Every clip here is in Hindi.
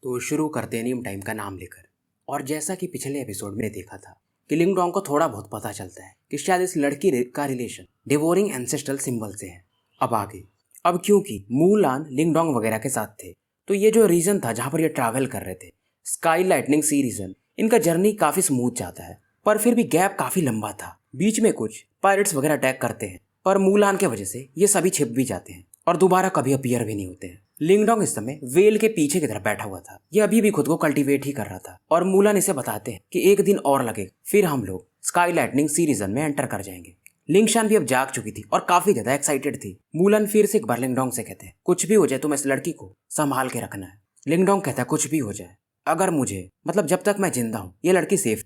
तो शुरू करते हैं नीम टाइम का नाम लेकर। और जैसा कि पिछले एपिसोड में देखा था कि लिंग डोंग को थोड़ा बहुत पता चलता है कि शायद इस लड़की का रिलेशन डिवोरिंग एंसेस्ट्रल सिंबल से है। अब आगे, अब क्योंकि मूलान लिंग डोंग वगैरह के साथ थे, तो ये जो रीजन था जहाँ पर ये ट्रैवल कर रहे थे, स्काई लाइटनिंग सी रीजन, इनका जर्नी काफी स्मूथ जाता है। पर फिर भी गैप काफी लंबा था। बीच में कुछ पायरेट्स वगैरह अटैक करते हैं, पर मूलान के वजह से ये सभी छिप भी जाते हैं और दोबारा कभी अपीयर भी नहीं होते हैं। लिंग डोंग इस समय वेल के पीछे की तरफ बैठा हुआ था। ये अभी भी खुद को कल्टीवेट ही कर रहा था और मूलान इसे बताते हैं कि एक दिन और लगेगा, फिर हम लोग स्काई लाइटनिंग सी रीजन में एंटर कर जाएंगे। लिंगशान भी अब जाग चुकी थी और काफी ज्यादा एक्साइटेड थी। मूलान फिर से एक बार लिंग डोंग से कहते हैं, कुछ भी हो जाए तुम इस लड़की को संभाल के रखना है। लिंग डोंग कहता है, कुछ भी हो जाए, अगर मुझे मतलब जब तक मैं जिंदा हूँ ये लड़की सेफ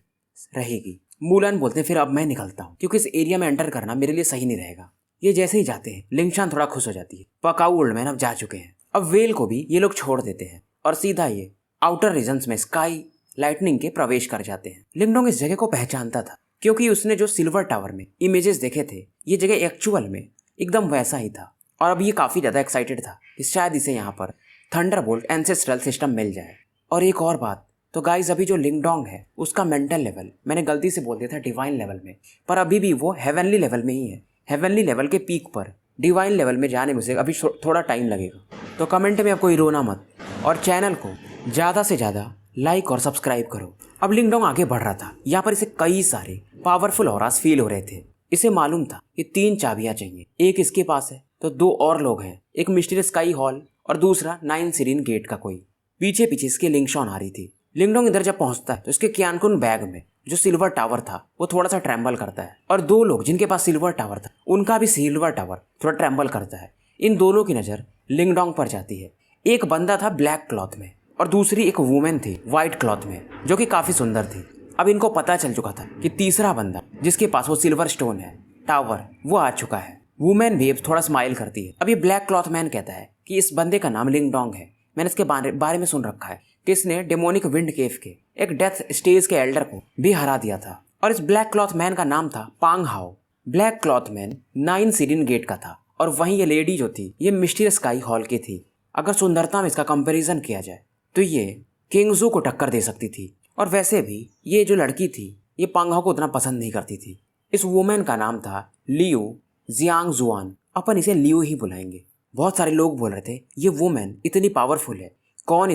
रहेगी। मूलान बोलते हैं, फिर अब मैं निकलता हूँ क्योंकि इस एरिया में एंटर करना मेरे लिए सही नहीं रहेगा। ये जैसे ही जाते हैं लिंगशान थोड़ा खुश हो जाती है। पकाऊ ओल्ड मैन अब जा चुके हैं। अब वेल को भी ये लोग छोड़ देते हैं और सीधा ये आउटर रीजन्स में स्काई लाइटनिंग के प्रवेश कर जाते हैं। लिंग डोंग इस जगह को पहचानता था क्योंकि उसने जो सिल्वर टावर में इमेजेस देखे थे, ये जगह एक्चुअल में एकदम वैसा ही था। और अब ये काफी ज्यादा एक्साइटेड था कि शायद इसे यहाँ पर थंडरबोल्ट एंसेस्ट्रल सिस्टम मिल जाए। और एक और बात, तो गाइज अभी जो लिंग डोंग है उसका मेंटल लेवल मैंने गलती से बोल दिया था डिवाइन लेवल में, पर अभी भी वो हेवनली लेवल में ही है। हेवनली लेवल के पीक पर डिवाइन लेवल में जाने में से अभी थोड़ा टाइम लगेगा। तो कमेंट में आप कोई रोना मत और चैनल को ज़्यादा से ज़्यादा लाइक और सब्सक्राइब करो। अब लिंग डोंग आगे बढ़ रहा था। यहाँ पर इसे कई सारे पावरफुल ऑरास फील हो रहे थे। इसे मालूम था कि 3 चाबियां चाहिए, एक इसके पास है तो 2 और लोग हैं, एक मिस्टीरियस स्काई हॉल और दूसरा 9 सीरीन गेट का कोई। पीछे पीछे इसके लिंगशॉन आ रही थी। लिंग डोंग इधर जब पहुंचता है तो इसके क्यानकुन बैग में जो सिल्वर टावर था वो थोड़ा सा ट्रैम्बल करता है और 2 लोग जिनके पास सिल्वर टावर था उनका भी सिल्वर टावर थोड़ा ट्रैम्बल करता है। इन दोनों की नज़र लिंग डोंग पर जाती है। एक बंदा था ब्लैक क्लॉथ में और दूसरी एक वुमेन थी व्हाइट क्लॉथ में जो कि काफ़ी सुंदर थी। अब इनको पता चल चुका था कि तीसरा बंदा जिसके पास वो सिल्वर स्टोन है टावर, वो आ चुका है। वुमेन भी थोड़ा स्माइल करती है। अब ये ब्लैक क्लॉथ मैन कहता है कि इस बंदे का नाम लिंग डोंग है, मैंने इसके बारे में सुन रखा है कि इसने डेमोनिक विंड केव के एक डेथ स्टेज के एल्डर को भी हरा दिया था। और इस ब्लैक क्लॉथ मैन का नाम था Pang Hao. Black cloth man 9 serene gate का था और वहीं ये लेडी जो थी ये मिस्टीरियस स्काई हॉल की थी। अगर सुंदरता में इसका कंपैरिजन किया जाए तो ये किंगजू को टक्कर दे सकती थी। और वैसे भी ये जो लड़की थी ये पांग हाओ को उतना पसंद नहीं करती थी। इस वुमेन का नाम था लियू जियांग जुआन, अपन इसे लियू ही बुलाएंगे। बहुत सारे लोग बोल रहे थे ये वुमेन इतनी पावरफुल है, कौन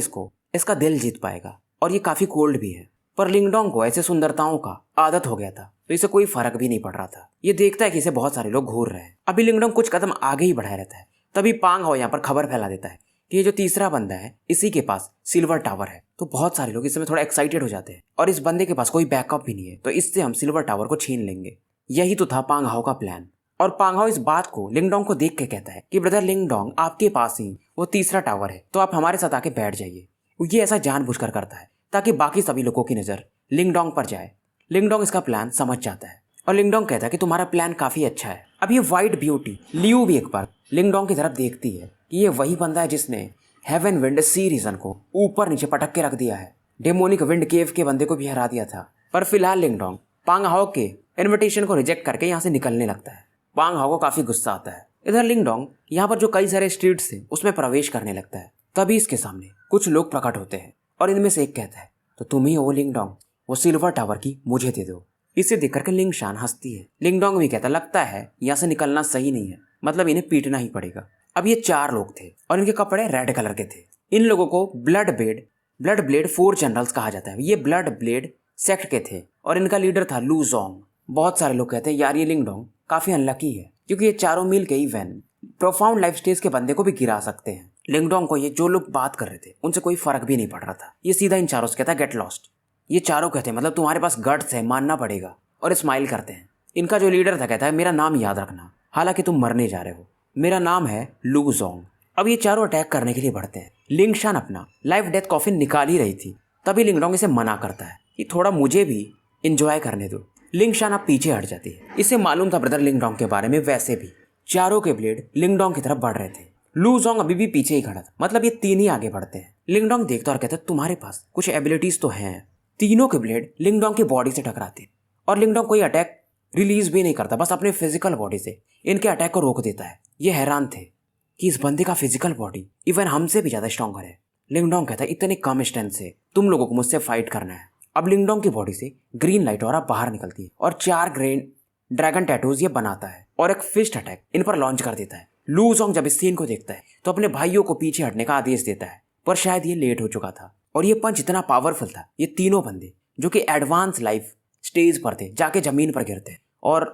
इसका दिल जीत पाएगा, और ये काफी कोल्ड भी है। पर लिंग डोंग को ऐसे सुंदरताओं का आदत हो गया था तो इसे कोई फर्क भी नहीं पड़ रहा था। ये देखता है कि इसे बहुत सारे लोग घूर रहे हैं। अभी लिंग डोंग कुछ कदम आगे ही बढ़ाया रहता है, तभी पांग हाओ यहाँ पर खबर फैला देता है कि ये जो तीसरा बंदा है इसी के पास सिल्वर टावर है। तो बहुत सारे लोग इस समय थोड़ा एक्साइटेड हो जाते हैं और इस बंदे के पास कोई बैकअप भी नहीं है तो इससे हम सिल्वर टावर को छीन लेंगे। यही तो था पांग हाओ का प्लान। और पांग हाओ इस बात को लिंग डोंग को देख के कहता है कि ब्रदर लिंग डोंग, आपके पास ही वो तीसरा टावर है तो आप हमारे साथ आके बैठ जाइए। ये ऐसा जानबूझकर करता है ताकि बाकी सभी लोगों की नज़र लिंग डोंग पर जाए। लिंग डोंग इसका प्लान समझ जाता है और लिंग डोंग कहता है कि तुम्हारा प्लान काफ़ी अच्छा है। अब ये व्हाइट ब्यूटी लियू भी एक बार लिंग डोंग की तरफ देखती है कि ये वही बंदा है जिसने हेवन विंड सी रीजन को ऊपर नीचे पटक के रख दिया है, डेमोनिक विंड केव के बंदे को भी हरा दिया था। पर फिलहाल लिंग डोंग पांग हाओ के इन्विटेशन को रिजेक्ट करके यहाँ से निकलने लगता है। पांग हाओ को काफ़ी गुस्सा आता है। इधर लिंग डोंग यहाँ पर जो कई सारे स्ट्रीट्स थे उसमें प्रवेश करने लगता है। तभी इसके सामने कुछ लोग प्रकट होते हैं और इनमें से एक कहता है, तो तुम ही हो लिंग डोंग, वो सिल्वर टावर की मुझे दे दो। इसे देख करके लिंगशान हंसती है। लिंग डोंग भी कहता, लगता है यहाँ से निकलना सही नहीं है, मतलब इन्हें पीटना ही पड़ेगा। अब ये 4 लोग थे और इनके कपड़े रेड कलर के थे। इन लोगों को ब्लड ब्लेड 4 जनरल्स कहा जाता है। ये ब्लड ब्लेड सेक्ट के थे और इनका लीडर था लू जोंग। बहुत सारे लोग कहते हैं यार ये लिंग डोंग काफी अनलकी है क्योंकि ये चारों मिल के ही वैन प्रोफाउंड लाइफ स्टेज के बंदे को भी गिरा सकते हैं। लिंग डोंग को ये जो लोग बात कर रहे थे उनसे कोई फर्क भी नहीं पड़ रहा था। ये सीधा इन चारों से कहता है गेट लॉस्ट। ये चारों कहते हैं मतलब तुम्हारे पास गट्स है, मानना पड़ेगा, और स्माइल करते हैं। इनका जो लीडर था कहता है मेरा नाम याद रखना, हालांकि तुम मरने जा रहे हो, मेरा नाम है लू जोंग। अब ये चारों अटैक करने के लिए बढ़ते हैं। लिंगशान अपना लाइफ डेथ कॉफिन निकाल ही रही थी, तभी लिंग डोंग इसे मना करता है कि थोड़ा मुझे भी इंजॉय करने दो। लिंगशान अब पीछे हट जाती है। इसे मालूम था ब्रदर लिंग डोंग के बारे में। वैसे भी चारों के ब्लेड लिंग डोंग की तरफ बढ़ रहे थे। लू जोंग अभी भी पीछे ही खड़ा था, मतलब ये 3 ही आगे बढ़ते हैं। लिंग डोंग देखता और कहता है तुम्हारे पास कुछ एबिलिटीज तो हैं। तीनों के ब्लेड लिंग डोंग की बॉडी से टकराते और लिंग डोंग कोई अटैक रिलीज भी नहीं करता, बस अपने फिजिकल बॉडी से इनके अटैक को रोक देता है। ये हैरान थे कि इस बंदे का फिजिकल बॉडी इवन हमसे भी ज्यादा स्ट्रॉन्गर है। लिंगडोंग कहता है इतने कम स्ट्रेंथ से तुम लोगों को मुझसे फाइट करना है। अब लिंगडोंग की बॉडी से ग्रीन लाइट और बाहर निकलती है और 4 ग्रेन ड्रैगन टैटूज ये बनाता है और एक फिस्ट अटैक इन पर लॉन्च कर देता है। लू जोंग जब इस सीन को देखता है तो अपने भाइयों को पीछे हटने का आदेश देता है, पर शायद ये लेट हो चुका था और ये पंच इतना पावरफुल था, ये तीनों बंदे जो कि एडवांस लाइफ स्टेज पर थे जाके जमीन पर गिरते हैं और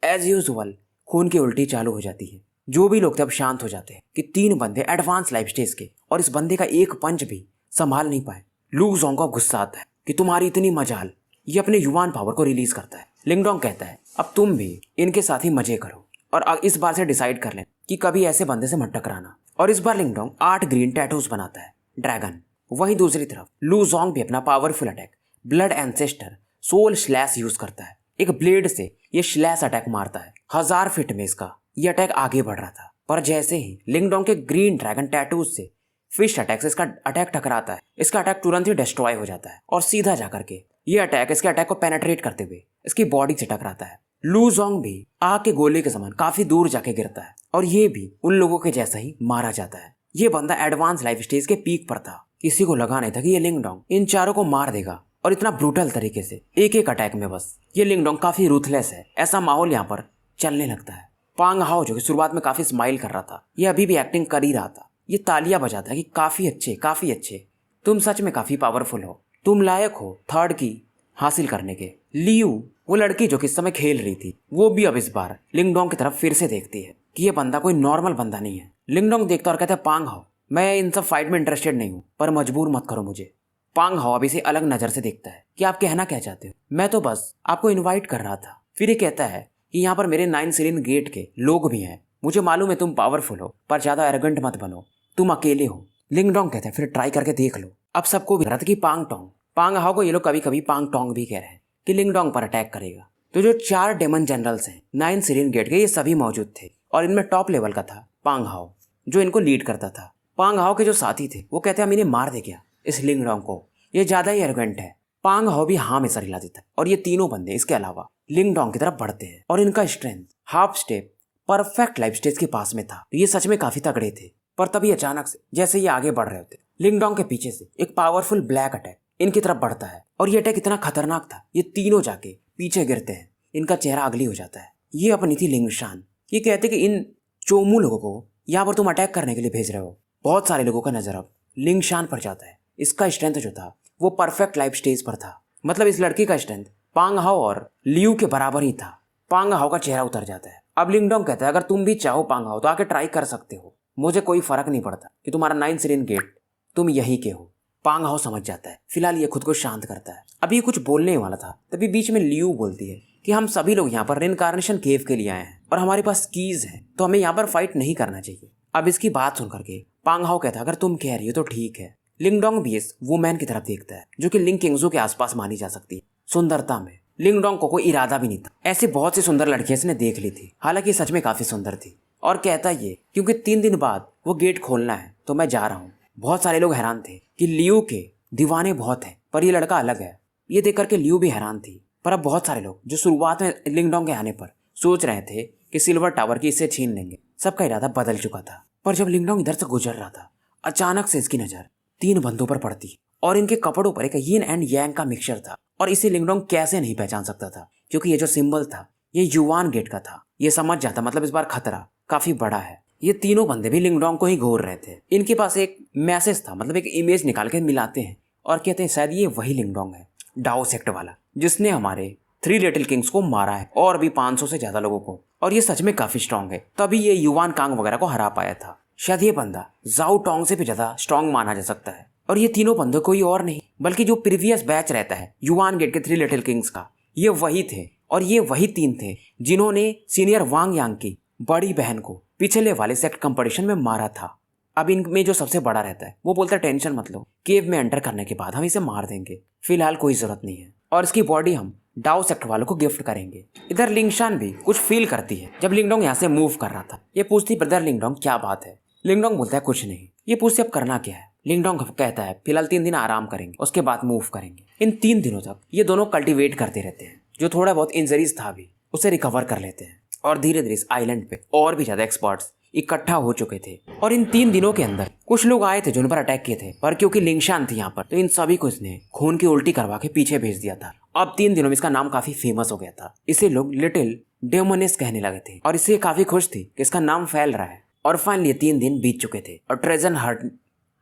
एज यूजुअल खून की उल्टी चालू हो जाती है। जो भी लोग थे अब शांत हो जाते हैं कि 3 बंदे एडवांस लाइफ स्टेज के और इस बंदे का एक पंच भी संभाल नहीं पाए। लू जोंग को गुस्सा आता है कि तुम्हारी इतनी मजाल। ये अपने युवान पावर को रिलीज करता है। लिंगडोंग कहता है अब तुम भी इनके साथ ही मजे करो और इस बार से डिसाइड कर लें कि कभी ऐसे बंदे से मत टकराना। और इस बार लिंगडोंग 8 ग्रीन टैटूज बनाता है ड्रैगन। वहीं दूसरी तरफ लू जोंग भी अपना powerful attack blood ancestor soul slash use करता है। एक ब्लेड से ये स्लैश अटैक मारता है। 1000 फीट में इसका ये अटैक आगे बढ़ रहा था, पर जैसे ही लिंगडोंग के ग्रीन ड्रैगन टैटूज से फिश अटैक से इसका अटैक टकराता है, इसका अटैक तुरंत ही डिस्ट्रॉय हो जाता है और सीधा जाकर के ये अटैक इसके अटैक को पेनेट्रेट करते हुए इसकी बॉडी से टकराता है। लू जोंग भी आग के गोले के समान काफी दूर जाके गिरता है और ये भी उन लोगों के जैसा ही मारा जाता है। ये बंदा एडवांस लाइफ स्टेज के पीक पर था। किसी को लगा नहीं था कि ये लिंगडोंग इन चारों को मार देगा और इतना ब्रूटल तरीके से एक एक अटैक में। बस ये लिंगडोंग काफी रूथलेस है, ऐसा माहौल यहाँ पर चलने लगता है। पांग हाओ जो कि शुरुआत में काफी स्माइल कर रहा था, ये अभी भी एक्टिंग कर ही रहा था। ये तालियां बजाता है कि काफी अच्छे, तुम सच में काफी पावरफुल हो, तुम लायक हो 3rd की हासिल करने के। लियू वो लड़की जो कि इस समय खेल रही थी, वो भी अब इस बार लिंगडोंग की तरफ फिर से देखती है कि ये बंदा कोई नॉर्मल बंदा नहीं है। लिंगडोंग देखता और कहता है पांग हाओ मैं इन सब फाइट में इंटरेस्टेड नहीं हूँ, पर मजबूर मत करो मुझे। पांग हाओ अभी से अलग नजर से देखता है कि आप कहना क्या चाहते हो, मैं तो बस आपको इन्वाइट कर रहा था। फिर ये कहता है कि यहाँ पर मेरे 9 सिलिन गेट के लोग भी हैं, मुझे मालूम है तुम पावरफुल हो, पर ज्यादा एरोगेंट मत बनो, तुम अकेले हो। लिंगडोंग कहता है फिर ट्राई करके देख लो। अब सबको भी रथ की पांग टोंग, पांग हाओ को ये लोग कभी कभी पांग टोंग भी कह रहे हैं कि लिंगडोंग पर अटैक करेगा। तो जो 4 डेमन जनरल्स हैं 9 सिलिन गेट के, ये सभी मौजूद थे और इनमें टॉप लेवल का था पांग हाओ जो इनको लीड करता था। पांग हाओ के जो साथी थे वो कहते हैं हम इन्हें मार दे क्या इस लिंगडोंग को, ये ज्यादा ही एरोगेंट है। पांग हाओ भी हाँ में सर हिला देता है और ये तीनों बंदे इसके अलावा लिंगडोंग की तरफ बढ़ते हैं और इनका strength half step perfect life stage के पास में था। तो ये सच में काफी तगड़े थे। पर तभी अचानक से जैसे ये आगे बढ़ रहे होते, लिंगडोंग के पीछे से एक पावरफुल ब्लैक अटैक इनकी तरफ बढ़ता है और ये अटैक इतना खतरनाक था, ये तीनों जाके पीछे गिरते हैं, इनका चेहरा अगली हो जाता है। ये अपनी थी लिंगशान। ये कहते कि इन चोमू लोगों को यहाँ पर तुम अटैक करने के लिए भेज रहे हो। बहुत सारे लोगों का नजर अब लिंगशान पर जाता है। इसका स्ट्रेंथ जो था वो परफेक्ट लाइफ स्टेज पर था, मतलब इस लड़की का स्ट्रेंथ पांग हाओ और लियू के बराबर ही था। पांग हाओ का चेहरा उतर जाता है। अब लिंगडोंग कहता है अगर तुम भी चाहो पांग हाओ तो आके ट्राई कर सकते हो, मुझे कोई फर्क नहीं पड़ता कि तुम्हारा 9 सिलिन गेट तुम यहीं के हो। पांग हाओ समझ जाता है। फिलहाल ये खुद को शांत करता है। अभी ये कुछ बोलने वाला था तभी बीच में लियू बोलती है कि हम सभी लोग यहाँ पर रिनकार्नेशन केव के लिए आए हैं और हमारे पास कीज हैं, तो हमें यहाँ पर फाइट नहीं करना चाहिए। अब इसकी बात सुन करके पांग हाओ कहता है अगर तुम कह रही हो तो ठीक है। लिंगडोंग भी इस वुमेन की तरफ देखता है जो कि लिंग किंग्सो के आसपास मानी जा सकती है सुंदरता में। लिंगडोंग को कोई इरादा भी नहीं था, ऐसी बहुत सी सुंदर लड़कियां इसने देख ली थी, हालांकि सच में काफी सुंदर थी। और कहता ये क्योंकि 3 दिन बाद वो गेट खोलना है तो मैं जा रहा हूँ। बहुत सारे लोग हैरान थे कि लियू के दीवाने बहुत हैं पर ये लड़का अलग है। ये देख करके लियू भी हैरान थी। पर अब बहुत सारे लोग जो शुरुआत में लिंगडोंग के आने पर सोच रहे थे कि सिल्वर टावर की इससे छीन लेंगे, सबका इरादा बदल चुका था। पर जब लिंगडोंग इधर से गुजर रहा था, अचानक से इसकी नजर 3 बंदों पर पड़ती और इनके कपड़ों पर एक यिन एंड यांग का मिक्सचर था। और इसे लिंगडोंग कैसे नहीं पहचान सकता था, क्योंकि ये जो सिंबल था ये युवान गेट का था। ये समझ जाता मतलब इस बार खतरा काफी बड़ा है। ये तीनों बंदे भी लिंगडोंग को ही घूर रहे थे। इनके पास एक मैसेज था, मतलब एक इमेज निकाल के मिलाते हैं और कहते हैं शायद ये वही लिंगडोंग है, डाओ सेक्ट वाला, जिसने हमारे 3 लिटिल किंग्स को मारा है और भी 500 से ज्यादा लोगों को। और ये सच में काफी स्ट्रांग है, तभी ये युवान कांग वगैरह को हरा पाया था। शायद ये बंदा जाओ टोंग से भी ज्यादा स्ट्रांग माना जा सकता है। और ये तीनों बंदे कोई और नहीं बल्कि जो प्रीवियस बैच रहता है युवान गेट के 3 लिटिल किंग्स का, ये वही थे। और ये वही 3 थे जिन्होंने सीनियर वांग यांग की बड़ी बहन को पिछले वाले सेक्ट कंपटीशन में मारा था। अब इनमें जो सबसे बड़ा रहता है वो बोलता है टेंशन मत लो, केव में एंटर करने के बाद हम इसे मार देंगे, फिलहाल कोई जरूरत नहीं है, और इसकी बॉडी हम डाओ सेक्ट वालों को गिफ्ट करेंगे। इधर लिंगशान भी कुछ फील करती है जब लिंगडोंग यहाँ से मूव कर रहा था। ये पूछती ब्रदर लिंगडोंग क्या बात है। लिंगडोंग बोलता है कुछ नहीं। ये पूछती अब करना क्या है। लिंगडोंग कहता है फिलहाल 3 दिन आराम करेंगे, उसके बाद मूव करेंगे। इन 3 दिनों तक ये दोनों कल्टीवेट करते रहते हैं, जो थोड़ा बहुत इंजरीज था भी उसे रिकवर कर लेते हैं और धीरे धीरे इस आइलैंड पे और भी ज्यादा एक्सपर्ट्स इकट्ठा हो चुके थे और इन 3 दिनों के अंदर कुछ लोग आए थे जो उन पर अटैक किए थे, पर क्योंकि लिंगशान थी यहाँ पर तो इन सभी को इसने खून की उल्टी करवा के पीछे भेज दिया था। अब 3 दिनों में इसका नाम काफी फेमस हो गया था। इसे लोग लिटिल डेमोनिस कहने लगे थे और इससे काफी खुश थी कि इसका नाम फैल रहा है। और फाइनली 3 दिन बीत चुके थे और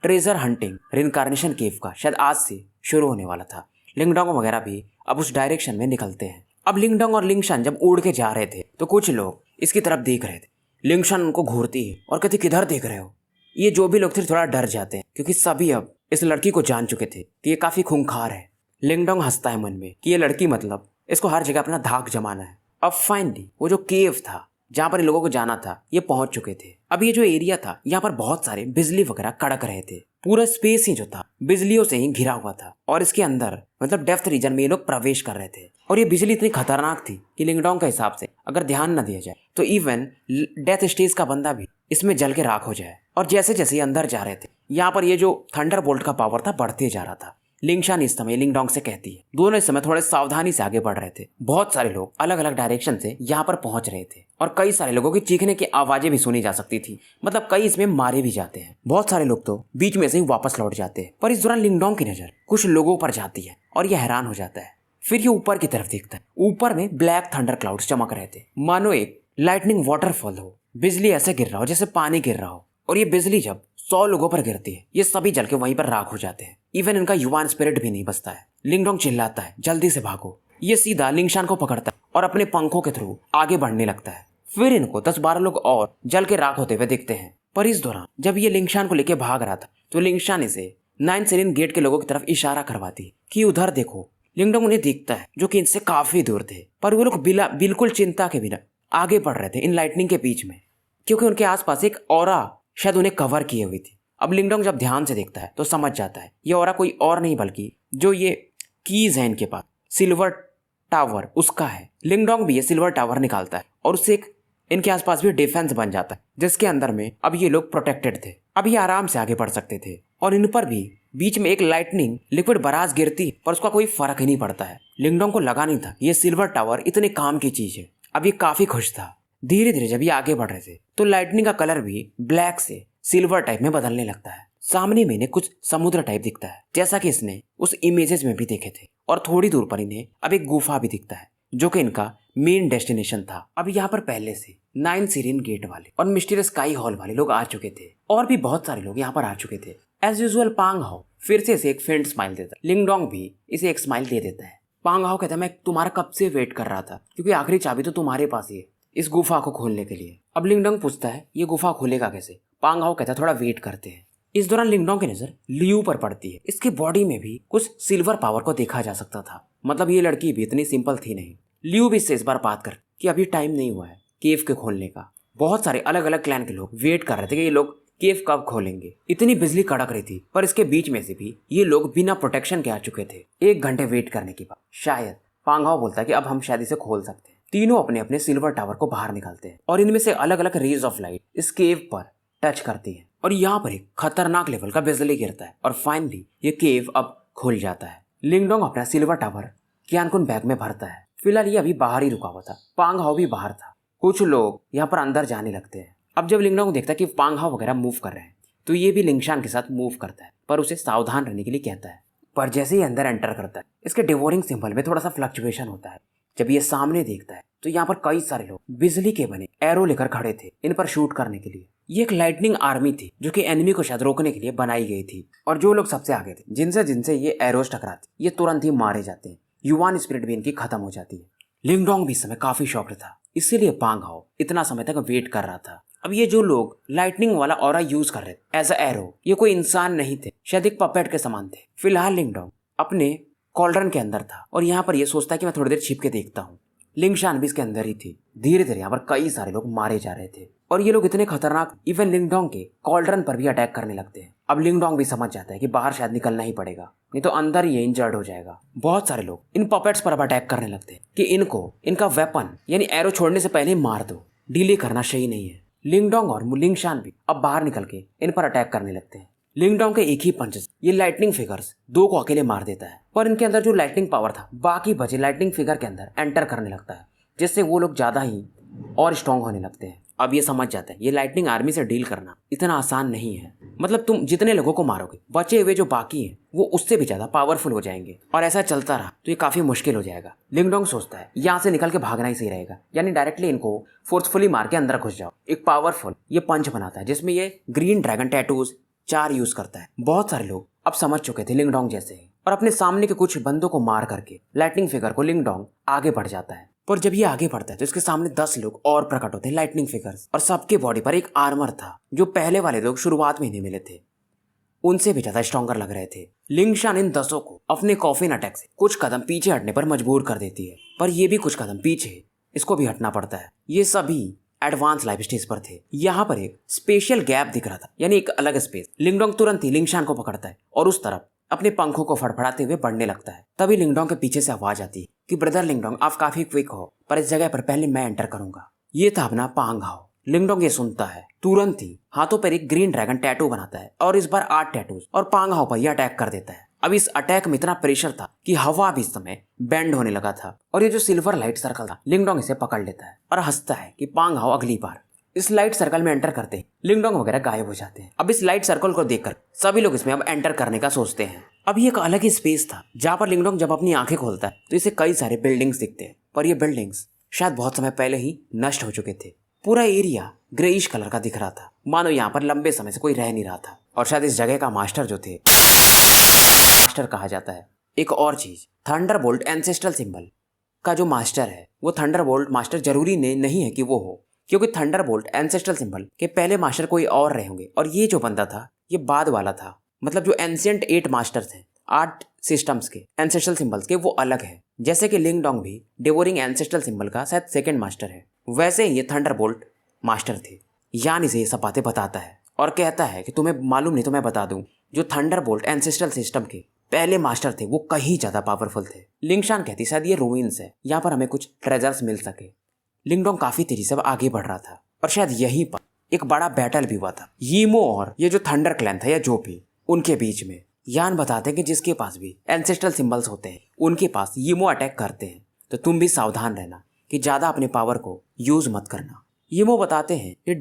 ट्रेजर हंटिंग रिनकार्नेशन केव का शायद आज से शुरू होने वाला था। लिंगडोंग वगैरह भी अब उस डायरेक्शन में निकलते हैं। अब लिंगडोंग और लिंगशान जब उड़ के जा रहे थे तो कुछ लोग इसकी तरफ देख रहे थे। लिंगशान उनको घूरती है और कहती किधर देख रहे हो। ये जो भी लोग थे थोड़ा डर जाते हैं क्योंकि सभी अब इस लड़की को जान चुके थे कि ये काफी खूंखार है। लिंगडोंग हंसता है मन में कि ये लड़की मतलब इसको हर जगह अपना धाक जमाना है। अब फाइनली वो जो केव था जहाँ पर इन लोगों को जाना था ये पहुंच चुके थे। अब ये जो एरिया था यहाँ पर बहुत सारे बिजली वगैरह कड़क रहे थे। पूरा स्पेस ही जो था बिजलियों से ही घिरा हुआ था और इसके अंदर मतलब डेप्थ रीजन में ये लोग प्रवेश कर रहे थे। और ये बिजली इतनी खतरनाक थी कि लिंगडोंग के हिसाब से अगर ध्यान न दिया जाए तो इवन डेथ स्टेज का बंदा भी इसमें जल के राख हो जाए। और जैसे जैसे ये अंदर जा रहे थे यहाँ पर ये जो थंडरबोल्ट का पावर था बढ़ते जा रहा था। लिंगशान इस समय लिंगडोंग से कहती है। दोनों इस समय थोड़े सावधानी से आगे बढ़ रहे थे। बहुत सारे लोग अलग अलग डायरेक्शन से यहाँ पर पहुंच रहे थे और कई सारे लोगों की चीखने की आवाजें भी सुनी जा सकती थी। मतलब कई इसमें मारे भी जाते हैं। बहुत सारे लोग तो बीच में से ही वापस लौट जाते हैं। पर इस दौरान लिंगडोंग की नजर कुछ लोगों पर जाती है और यह हैरान हो जाता है। फिर ये ऊपर की तरफ देखता है। ऊपर में ब्लैक थंडर क्लाउड्स चमक रहे थे, मानो एक लाइटनिंग वाटरफॉल हो। बिजली ऐसे गिर रहा हो जैसे पानी गिर रहा हो। और ये बिजली जब 100 लोगों पर गिरती है ये सभी जल के वहीं पर राख हो जाते हैं। इवन इनका युवान स्पिरिट भी नहीं बचता है। लिंगडोंग चिल्लाता है जल्दी से भागो। ये सीधा लिंगशान को पकड़ता है और अपने पंखों के थ्रू आगे बढ़ने लगता है। फिर इनको 10-12 लोग और जल के राख होते हुए दिखते हैं। पर इस दौरान जब ये लिंगशान को लेकर भाग रहा था तो लिंगशान इसे 9 सीरीन गेट के लोगों की तरफ इशारा करवाती कि उधर देखो। लिंगडोंग उन्हें दिखता है जो कि इनसे काफी दूर थे, पर वो लोग बिल्कुल चिंता के बिना आगे बढ़ रहे थे इन लाइटनिंग के बीच में, क्योंकि उनके आसपास एक ऑरा शायद उन्हें कवर किए हुई थी। अब लिंगडोंग जब ध्यान से देखता है तो समझ जाता है ये ऑरा कोई और नहीं बल्कि जो ये कीज है इनके पास सिल्वर टावर उसका है। लिंगडोंग भी ये सिल्वर टावर निकालता है और उससे एक इनके आसपास भी डिफेंस बन जाता है जिसके अंदर में अब ये लोग प्रोटेक्टेड थे। अब ये आराम से आगे बढ़ सकते थे और इन पर भी बीच में एक लाइटनिंग लिक्विड बराज गिरती पर उसका कोई फर्क ही नहीं पड़ता है। लिंगडोंग को लगा नहीं था ये सिल्वर टावर इतने काम की चीज है। अब ये काफी खुश था। धीरे धीरे जब ये आगे बढ़ रहे थे तो लाइटनिंग का कलर भी ब्लैक से सिल्वर टाइप में बदलने लगता है। सामने में इन्हें कुछ समुद्र टाइप दिखता है जैसा कि इसने उस इमेजेस में भी देखे थे। और थोड़ी दूर पर इन्हें अब एक गुफा भी दिखता है जो कि इनका मेन डेस्टिनेशन था। अब यहाँ पर पहले से 9 सीरीन गेट वाले और मिस्टीरियस स्काई हॉल वाले लोग आ चुके थे और भी बहुत सारे लोग यहाँ पर आ चुके थे। एज यूजुअल पांग हाओ फिर से इसे एक फेंट स्माइल देता है। लिंगडोंग भी इसे एक स्माइल दे देता है। पांग हाओ कहता है मैं तुम्हारा कब से वेट कर रहा था क्योंकि आखिरी चाबी तो तुम्हारे पास ही है इस गुफा को खोलने के लिए। अब लिंगडोंग पूछता है ये गुफा खोलेगा कैसे। पांग हाओ कहता है थोड़ा वेट करते हैं। इस दौरान लिंगडोंग की नजर लियू पर पड़ती है। इसके बॉडी में भी कुछ सिल्वर पावर को देखा जा सकता था। मतलब ये लड़की भी इतनी सिंपल थी नहीं। लियू भी इससे इस बार बात कर कि अभी टाइम नहीं हुआ है केव के खोलने का। बहुत सारे अलग अलग क्लैन के लोग वेट कर रहे थे कि ये लोग केव कब खोलेंगे। इतनी बिजली कड़क रही थी पर इसके बीच में से भी ये लोग बिना प्रोटेक्शन के आ चुके थे। 1 घंटे वेट करने के बाद शायद पांग हाओ बोलता है कि अब हम शायद इसे खोल सकते हैं। तीनों अपने अपने सिल्वर टावर को बाहर निकालते हैं और इनमें से अलग अलग रेज ऑफ लाइट इस केव पर टच करती है और यहाँ पर एक खतरनाक लेवल का बिजली गिरता है और फाइनली ये केव अब खुल जाता है। लिंगडोंग अपना सिल्वर टावर क्यानकुन बैग में भरता है। फिलहाल ये अभी बाहर ही रुका हुआ था। पांग हाओ भी बाहर था। कुछ लोग यहाँ पर अंदर जाने लगते हैं। अब जब लिंगडोंग देखता है कि पांग हाओ वगैरह मूव कर रहे हैं तो ये भी लिंगशान के साथ मूव करता है पर उसे सावधान रहने के लिए कहता है। पर जैसे ही अंदर एंटर करता है इसके डिवोरिंग सिंबल में थोड़ा सा फ्लक्चुएशन होता है। जब ये सामने देखता है तो यहाँ पर कई सारे लोग बिजली के बने एरो लेकर खड़े थे इन पर शूट करने के लिए। ये एक लाइटनिंग आर्मी थी जो कि एनिमी को शायद रोकने के लिए बनाई गई थी। और जो लोग सबसे आगे थे जिनसे जिनसे ये एरोस टकराते ये तुरंत ही मारे जाते हैं। युवान स्पिरिट भी इनकी खत्म हो जाती है। लिंगडोंग भी इस समय काफी शॉक्ड था इसीलिए पांग हाओ इतना समय तक वेट कर रहा था। अब ये जो लोग लाइटनिंग वाला ऑरा यूज कर रहे थे एज अ एरो ये कोई इंसान नहीं थे, शायद एक पपेट के समान थे। फिलहाल लिंगडोंग अपने कॉल्ड्रन के अंदर था और यहाँ पर ये सोचता है कि मैं थोड़ी देर छिप के देखता हूँ। लिंगशान भी इसके अंदर ही थी। धीरे धीरे यहाँ पर कई सारे लोग मारे जा रहे थे और ये लोग इतने खतरनाक इवन लिंगडोंग के कॉल्ड्रन पर भी अटैक करने लगते हैं। अब लिंगडोंग भी समझ जाता है कि बाहर शायद निकलना ही पड़ेगा नहीं तो अंदर ये इंजर्ड हो जाएगा। बहुत सारे लोग इन पपेट्स पर अब अटैक करने लगते हैं कि इनको इनका वेपन यानी एरो छोड़ने से पहले ही मार दो। डिले करना सही नहीं है। लिंगडोंग और लिंगशान भी अब बाहर निकल के इन पर अटैक करने लगते हैं। लिंगडोंग के एक ही पंच ये लाइटनिंग फिगर्स 2 को अकेले मार देता है पर इनके अंदर जो लाइटनिंग पावर था बाकी बचे लाइटनिंग फिगर के अंदर एंटर करने लगता है जिससे वो लोग ज्यादा ही और स्ट्रॉन्ग होने लगते हैं। अब ये समझ जाता है ये लाइटनिंग आर्मी से डील करना इतना आसान नहीं है। मतलब तुम जितने लोगों को मारोगे बचे हुए जो बाकी हैं वो उससे भी ज्यादा पावरफुल हो जाएंगे, और ऐसा चलता रहा तो ये काफी मुश्किल हो जाएगा। लिंगडोंग सोचता है यहाँ से निकल के भागना ही सही रहेगा, यानी डायरेक्टली इनको फोर्सफुली मार के अंदर घुस जाओ। एक पावरफुल ये पंच बनाता है जिसमें ये ग्रीन ड्रैगन टैटूज 4 यूज करता है। बहुत सारे लोग अब समझ चुके थे लिंगडोंग जैसे ही, और अपने सामने के कुछ बंदों को मार करके लाइटनिंग फिगर को लिंगडोंग आगे बढ़ जाता है। पर जब ये आगे बढ़ता है तो इसके सामने 10 लोग और प्रकट होते हैं लाइटनिंग फिगर्स, और सबके बॉडी पर एक आर्मर था जो पहले वाले लोग शुरुआत में नहीं मिले थे, उनसे भी ज्यादा स्ट्रॉन्गर लग रहे थे। लिंगशान इन 10 को अपने कॉफिन अटैक से कुछ कदम पीछे हटने पर मजबूर कर देती है, पर ये भी कुछ कदम पीछे इसको भी हटना पड़ता है। ये सभी एडवांस लाइफ स्टेज पर थे। यहाँ पर एक स्पेशल गैप दिख रहा था, यानी एक अलग स्पेस। लिंगडोंग तुरंत ही लिंगशान को पकड़ता है और उस तरफ अपने पंखों को फड़फड़ाते हुए बढ़ने लगता है। तभी लिंगडोंग के पीछे से आवाज आती है कि ब्रदर लिंगडोंग आप काफी क्विक हो, पर इस जगह पर पहले मैं एंटर करूंगा। ये था अपना पांग हाओ। लिंगडोंग ये सुनता है, तुरंत ही हाथों पर एक ग्रीन ड्रैगन टैटू बनाता है और इस बार 8 टैटूज और पांग हाओ पर यह अटैक कर देता है। अब इस अटैक में इतना प्रेशर था कि हवा भी इस समय बेंड होने लगा था, और ये जो सिल्वर लाइट सर्कल था लिंगडोंग इसे पकड़ लेता है और हंसता है कि पांग हाओ अगली बार इस लाइट सर्कल में एंटर करते हैं लिंगडोंग वगैरह गायब हो जाते हैं। अब इस लाइट सर्कल को देखकर सभी लोग इसमें अब एंटर करने का सोचते हैं। अब ये एक अलग ही स्पेस था जहाँ पर लिंगडोंग जब अपनी आंखें खोलता है तो इसे कई सारे बिल्डिंग्स दिखते हैं, पर ये बिल्डिंग्स शायद बहुत समय पहले ही नष्ट हो चुके थे। पूरा एरिया ग्रेइश कलर का दिख रहा था, मानो यहाँ पर लंबे समय से कोई रह नहीं रहा था, और शायद इस जगह का मास्टर जो थे मास्टर कहा जाता है। एक और चीज, थंडरबोल्ट एंसेस्ट्रल सिंबल का जो मास्टर है वो थंडरबोल्ट मास्टर जरूरी नहीं है कि वो हो, क्योंकि थंडरबोल्ट एंसेस्ट्रल सिंबल के पहले मास्टर कोई और रहे होंगे, और ये जो बंदा था ये बाद वाला था। मतलब जो एंशिएंट 8 मास्टर थे 8 सिस्टम्स के एंसेस्ट्रल सिंबल्स के, वो अलग है। जैसे कि लिंगडोंग भी डिवोरिंग एंसेस्ट्रल सिंबल का शायद 2nd मास्टर है, वैसे ही ये थंडरबोल्ट मास्टर थे। यान इसे ये सब बातें बताता है और कहता है कि तुम्हें मालूम नहीं तो मैं बता दूं, जो थंडरबोल्ट एंसेस्ट्रल सिस्टम के पहले मास्टर थे वो कहीं ज्यादा पावरफुल थे। लिंगशान कहती शायद ये रूइंस है, यहाँ पर हमें कुछ ट्रेजर्स मिल सके। लिंगडोंग काफी तेजी से आगे बढ़ रहा था, और शायद यहीं पर एक बड़ा बैटल भी हुआ था यीमो और ये जो थंडर क्लैन था या जो भी उनके बीच में। यान बताते हैं कि जिसके पास भी एंसेस्ट्रल सिंबल्स होते हैं उनके पास यीमो अटैक करते हैं, तो तुम भी सावधान रहना कि ज्यादा अपने पावर को यूज मत करना। यीमो बताते हैं कि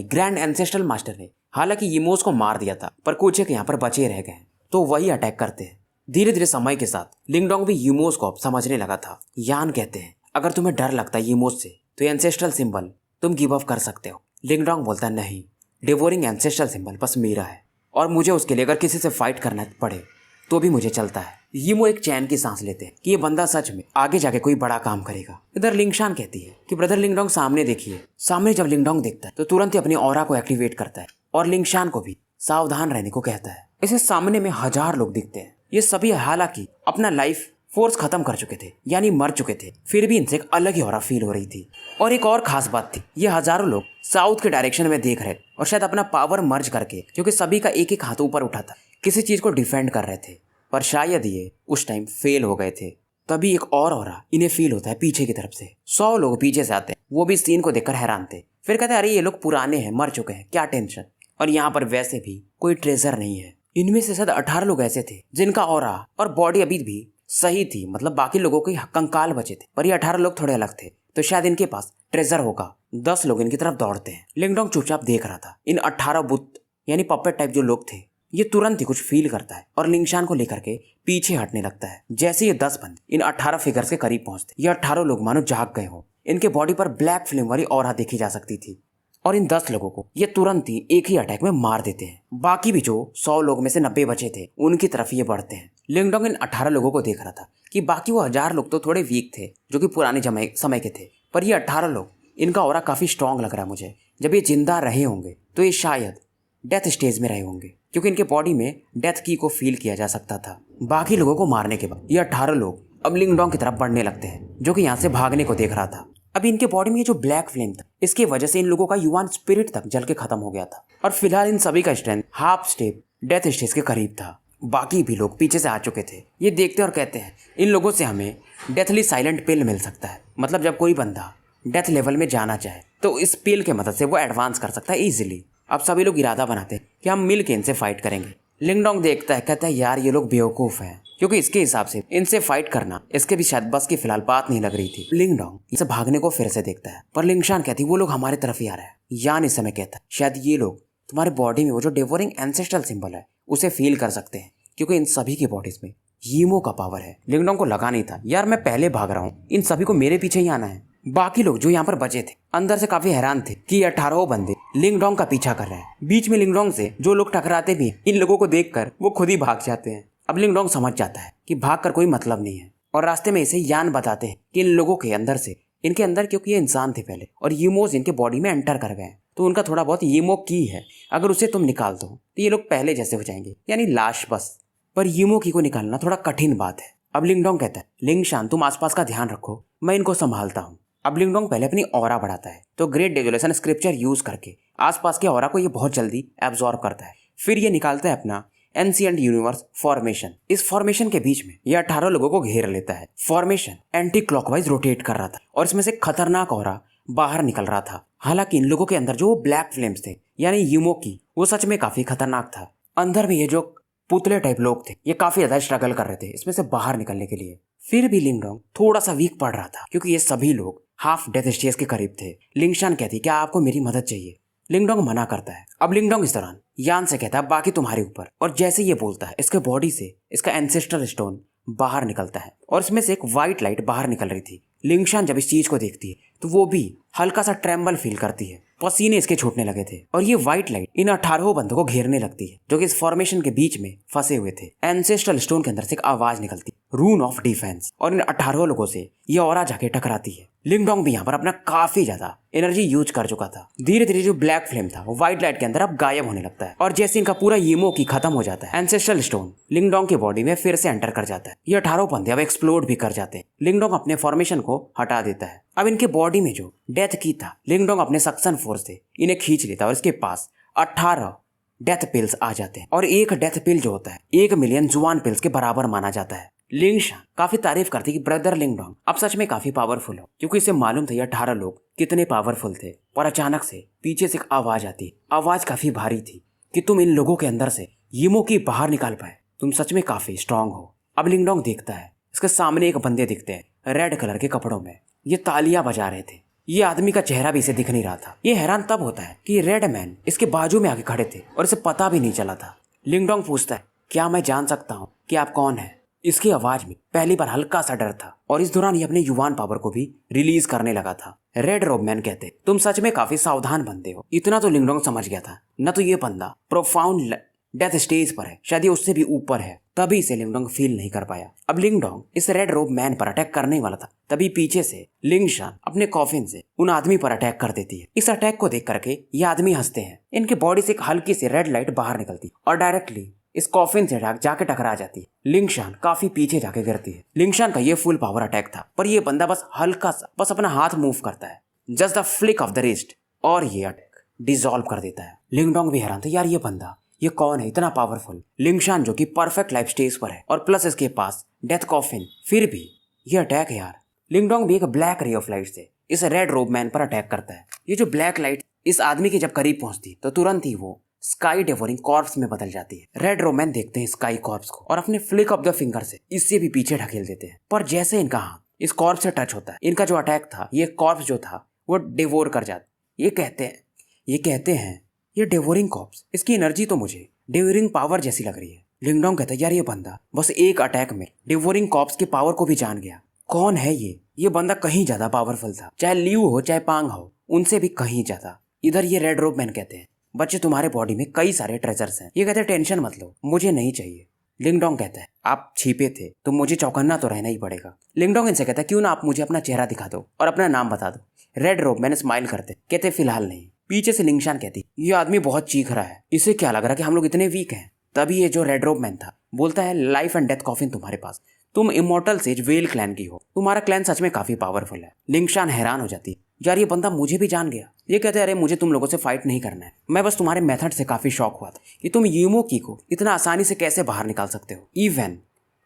ग्रैंड एंसेस्ट्रल मास्टर ने हालांकि यीमोस को मार दिया था, पर कुछ एक यहाँ पर बचे रह गए, तो वही अटैक करते हैं। धीरे धीरे समय के साथ लिंगडोंग भी यीमोस को अब समझने लगा था। यान कहते हैं अगर तुम्हें डर लगता है यीमोस से तो एंसेस्ट्रल सिंबल तुम गिव अप कर सकते हो। लिंगडोंग बोलता नहीं, डिवोरिंग एंसेस्ट्रल सिंबल बस मेरा है, और मुझे उसके लिए अगर किसी से फाइट करना पड़े तो भी मुझे चलता है। यीमो एक चैन की सांस लेते हैं कि ये बंदा सच में आगे जाके कोई बड़ा काम करेगा। इधर लिंगशान कहती है कि ब्रदर लिंगडोंग सामने देखिए। सामने जब लिंगडोंग देखता है तो तुरंत ही अपनी ऑरा को एक्टिवेट करता है और लिंगशान को भी सावधान रहने को कहता है। इसे सामने में 1000 लोग दिखते हैं। ये सभी हालांकि अपना लाइफ फोर्स खत्म कर चुके थे, यानी मर चुके थे, फिर भी इनसे एक अलग ही ऑरा फील हो रही थी। और एक और खास बात थी, ये हजारों लोग साउथ के डायरेक्शन में देख रहे और शायद अपना पावर मर्ज करके, क्योंकि सभी का एक एक हाथ ऊपर उठा था, किसी चीज को डिफेंड कर रहे थे, पर शायद ये उस टाइम फेल हो गए थे। तभी एक और ऑरा इन्हें फील होता है पीछे की तरफ से। 100 लोग पीछे से आते हैं, वो भी सीन को देखकर हैरान थे। फिर कहते हैं अरे ये लोग पुराने हैं, मर चुके हैं, क्या टेंशन। और यहाँ पर वैसे भी कोई ट्रेजर नहीं है। इनमें से शायद 18 लोग ऐसे थे जिनका ऑरा और बॉडी अभी भी सही थी, मतलब बाकी लोगों के कंकाल बचे थे, पर ये 18 लोग थोड़े अलग थे, तो शायद इनके पास ट्रेजर होगा। 10 लोग इनकी तरफ दौड़ते हैं। लिंगडोंग चुपचाप देख रहा था। इन 18 बुत यानी पपेट टाइप जो लोग थे, ये तुरंत ही कुछ फील करता है और लिंगशान को लेकर के पीछे हटने लगता है। जैसे ये 10 बंदे इन 18 फिगर्स के करीब पहुंचते, ये 18 लोग मानो जाग गए हो। इनके बॉडी पर ब्लैक फ्लेम वाली ऑरा देखी जा सकती थी, और इन 10 लोगों को ये तुरंत ही एक ही अटैक में मार देते हैं। बाकी भी जो 100 लोग में से 90 बचे थे उनकी तरफ ये बढ़ते हैं। लिंगडोंग इन 18 लोगों को देख रहा था कि बाकी वो 1000 लोग तो थोड़े वीक थे जो कि पुराने समय के थे, पर ये 18 लोग, इनका ऑरा काफी स्ट्रांग लग रहा है मुझे। जब ये जिंदा रहे होंगे तो ये शायद डेथ स्टेज में रहे होंगे, क्योंकि इनके बॉडी में डेथ की को फील किया जा सकता था। बाकी लोगों को मारने के बाद ये 18 लोग अब लिंगडोंग की तरफ बढ़ने लगते हैं, जो कि यहाँ से भागने को देख रहा था। अभी इनके बॉडी में ये जो ब्लैक फ्लेम था, इसकी वजह से इन लोगों का युवान स्पिरिट तक जल के खत्म हो गया था, और फिलहाल इन सभी का strength half step death stage के करीब था। बाकी भी लोग पीछे से आ चुके थे। ये देखते और कहते हैं इन लोगों से हमें डेथली साइलेंट पिल मिल सकता है, मतलब जब कोई बंदा डेथ लेवल में जाना चाहे तो इस पिल के मदद से वो एडवांस कर सकता है इजीली। अब सभी लोग इरादा बनाते हैं कि हम मिल के इनसे फाइट करेंगे। लिंगडोंग देखता है, कहता है यार ये लोग बेवकूफ़ हैं, क्योंकि इसके हिसाब से इनसे फाइट करना इसके भी शायद बस की फिलहाल बात नहीं लग रही थी। लिंग डोंग इसे भागने को फिर से देखता है, पर लिंगशान कहती वो लोग हमारे तरफ ही आ रहे हैं। यान इस समय कहता है शायद ये लोग तुम्हारे बॉडी में वो जो डेवोरिंग एंसेस्ट्रल सिंबल है उसे फील कर सकते हैं, क्योंकि इन सभी की बॉडीज में यीमो का पावर है। लिंग डोंग को लगा नहीं था यार मैं पहले भाग रहा हूँ, इन सभी को मेरे पीछे ही आना है। बाकी लोग जो यहाँ पर बचे थे अंदर से काफी हैरान थे कि 18 बंदे लिंग डोंग का पीछा कर रहे हैं। बीच में लिंग डोंग से जो लोग टकराते भी हैं, इन लोगों को देखकर वो खुद ही भाग जाते हैं। अब लिंग डोंग समझ जाता है कि भाग कर कोई मतलब नहीं है, और रास्ते में इसे यान बताते हैं कि इन लोगों के अंदर से इनके अंदर, क्योंकि ये इंसान थे पहले और यीमोस इनके बॉडी में एंटर कर गए हैं, तो उनका थोड़ा बहुत यीमो की है, अगर उसे तुम निकाल दो तो ये लोग पहले जैसे हो जाएंगे, यानी लाश बस। पर यीमो की को निकालना थोड़ा कठिन बात है। अब लिंग डोंग कहता है लिंगशान तुम आसपास का ध्यान रखो, मैं इनको संभालता हूँ। अब लिंग डोंग पहले अपनी ऑरा बढ़ाता है, तो ग्रेट डेजोलेशन स्क्रिप्चर यूज करके आसपास के ऑरा को ये बहुत जल्दी एब्जॉर्ब करता है। फिर ये निकालता है अपना एंशिएंट यूनिवर्स फॉर्मेशन। इस फॉर्मेशन के बीच में ये 18 लोगों को घेर लेता है। फॉर्मेशन एंटी क्लॉकवाइज रोटेट कर रहा था और इसमें से खतरनाक ऑरा बाहर निकल रहा था। हालांकि इन लोगों के अंदर जो ब्लैक फ्लेम्स थे यानी यीमो की, वो सच में काफी खतरनाक था। अंदर में ये जो पुतले टाइप लोग थे ये काफी ज्यादा स्ट्रगल कर रहे थे इसमें से बाहर निकलने के लिए। फिर भी लिंग डोंग थोड़ा सा वीक पड़ रहा था, क्योंकि ये सभी लोग हाफ डेथ स्टेज के करीब थे। लिंगशान कहती क्या आपको मेरी मदद चाहिए? लिंग डोंग मना करता है। अब लिंग डोंग इस दौरान यान से कहता है बाकी तुम्हारे ऊपर, और जैसे ये बोलता है इसके बॉडी से इसका एंसेस्ट्रल स्टोन बाहर निकलता है और इसमें से एक व्हाइट लाइट बाहर निकल रही थी। लिंगशान जब इस चीज को देखती है तो वो भी हल्का सा ट्रेम्बल फील करती है, पसीने इसके छूटने लगे थे, और ये व्हाइट लाइट इन 18 बंदों को घेरने लगती है जो कि इस फॉर्मेशन के बीच में फंसे हुए थे। एंसेस्ट्रल स्टोन के अंदर से एक आवाज निकलती, रून ऑफ डिफेंस, और इन 18 लोगों से ये ऑरा जाके टकराती है। लिंग डोंग भी यहाँ पर अपना काफी ज्यादा एनर्जी यूज कर चुका था। धीरे धीरे जो ब्लैक फ्लेम था वो व्हाइट लाइट के अंदर अब गायब होने लगता है, और जैसे इनका पूरा यीमो की खत्म हो जाता है, एंसेस्ट्रल स्टोन लिंग डोंग की बॉडी में फिर से एंटर कर जाता है। ये 18 बंदे अब एक्सप्लोड भी कर जाते हैं। लिंग डोंग अपने फॉर्मेशन को हटा देता है। अब इनके बॉडी में जो डेथ की था, लिंग डोंग अपने सक्शन फोर्स से इन्हें खींच लेता है और इसके पास 18 डेथ पिल्स आ जाते हैं, और एक डेथ पिल जो होता है 1 मिलियन जुआन पिल्स के बराबर माना जाता है। लिंगशान काफी तारीफ करती कि ब्रदर लिंग डोंग अब सच में काफी पावरफुल हो, क्योंकि इसे मालूम था ये 18 लोग कितने पावरफुल थे। और अचानक से पीछे से एक आवाज आती, आवाज काफी भारी थी कि तुम इन लोगों के अंदर से यीमो की बाहर निकाल पाए, तुम सच में काफी स्ट्रांग हो। अब लिंग डोंग देखता है इसके सामने एक बंदे दिखते हैं रेड कलर के कपड़ों में, ये तालियां बजा रहे थे। ये आदमी का चेहरा भी इसे दिख नहीं रहा था। ये हैरान तब होता है कि रेड मैन इसके बाजू में आके खड़े थे और इसे पता भी नहीं चला था। लिंग डोंग पूछता है क्या मैं जान सकता हूँ कि आप कौन है? इसकी आवाज में पहली बार हल्का सा डर था, और इस दौरान ये अपने युवान पावर को भी रिलीज करने लगा था। रेड रोबमैन कहते तुम सच में काफी सावधान बंदे हो। इतना तो लिंग डोंग समझ गया था, न तो ये बंदा प्रोफाउंड डेथ स्टेज पर है, शायद ये उससे भी ऊपर है, तभी इसे लिंग डोंग फील नहीं कर पाया। अब लिंग डोंग इस रेड रोब मैन पर अटैक करने वाला था, तभी पीछे से लिंगशान अपने कॉफिन से उन आदमी पर अटैक कर देती है। इस अटैक को देख करके ये आदमी हंसते हैं। इनके बॉडी से एक हल्की सी रेड लाइट बाहर निकलती और डायरेक्टली इस कॉफिन से जाके टकरा जाती है। लिंगशान काफी पीछे जाके गिरती है। लिंगशान का ये फुल पावर अटैक था, पर ये बंदा बस हल्का सा बस अपना हाथ मूव करता है, just the flick of the wrist, और ये अटैक डिसॉल्व कर देता है। लिंग डोंग भी हैरान था यार ये बंदा ये कौन है इतना पावरफुल? लिंगशान जो कि परफेक्ट लाइफ स्टेज पर है और प्लस इसके पास डेथ कॉफिन, फिर भी ये अटैक है यार। लिंग डोंग भी एक ब्लैक रे ऑफ लाइट से इस रेड रोब मैन पर अटैक करता है। ये जो ब्लैक लाइट इस आदमी के जब करीब पहुंचती तो तुरंत ही वो स्काई डेवोरिंग कॉर्प्स में बदल जाती है। रेड रोब मैन देखते हैं स्काई कॉर्प्स को और अपने फ्लिक ऑफ द फिंगर से इससे भी पीछे ढकेल देते हैं, पर जैसे इनका हाथ इस कॉर्प्स से टच होता है, इनका जो अटैक था ये कॉर्प्स जो था वो डिवोर कर जाता। ये कहते हैं ये डेवोरिंग कॉर्प्स, इसकी एनर्जी तो मुझे डेवोरिंग पावर जैसी लग रही है। लिंग डोंग कहता है यार ये बंदा बस एक अटैक में डेवोरिंग कॉर्प्स की पावर को भी जान गया। कौन है ये बंदा कहीं ज्यादा पावरफुल था, चाहे लियू हो चाहे पांग हो, उनसे भी कहीं ज्यादा। इधर ये रेड रोब मैन कहते हैं बच्चे तुम्हारे बॉडी में कई सारे ट्रेजर्स हैं। ये कहते हैं टेंशन मत लो, मुझे नहीं चाहिए। लिंग डोंग कहता है आप छिपे थे तो मुझे चौकन्ना तो रहना ही पड़ेगा। लिंग डोंग इनसे कहता है क्यों ना आप मुझे अपना चेहरा दिखा दो और अपना नाम बता दो। रेड रोब मैन स्माइल करते कहते फिलहाल नहीं। पीछे से लिंगशान कहती ये आदमी बहुत चीख रहा है, इसे क्या लग रहा है कि हम लोग इतने वीक हैं? तभी ये जो रेड रोब मैन था बोलता है लाइफ एंड डेथ कॉफिन तुम्हारे पास, तुम इमोर्टल सेज वेल क्लैन की हो, तुम्हारा क्लैन सच में काफी पावरफुल है। लिंगशान हैरान हो जाती है यार ये बंदा मुझे भी जान गया। ये कहते हैं अरे मुझे तुम लोगों से फाइट नहीं करना है, मैं बस तुम्हारे मेथड से काफी शॉक हुआ था कि तुम यीमो की को इतना आसानी से कैसे बाहर निकाल सकते हो। इवन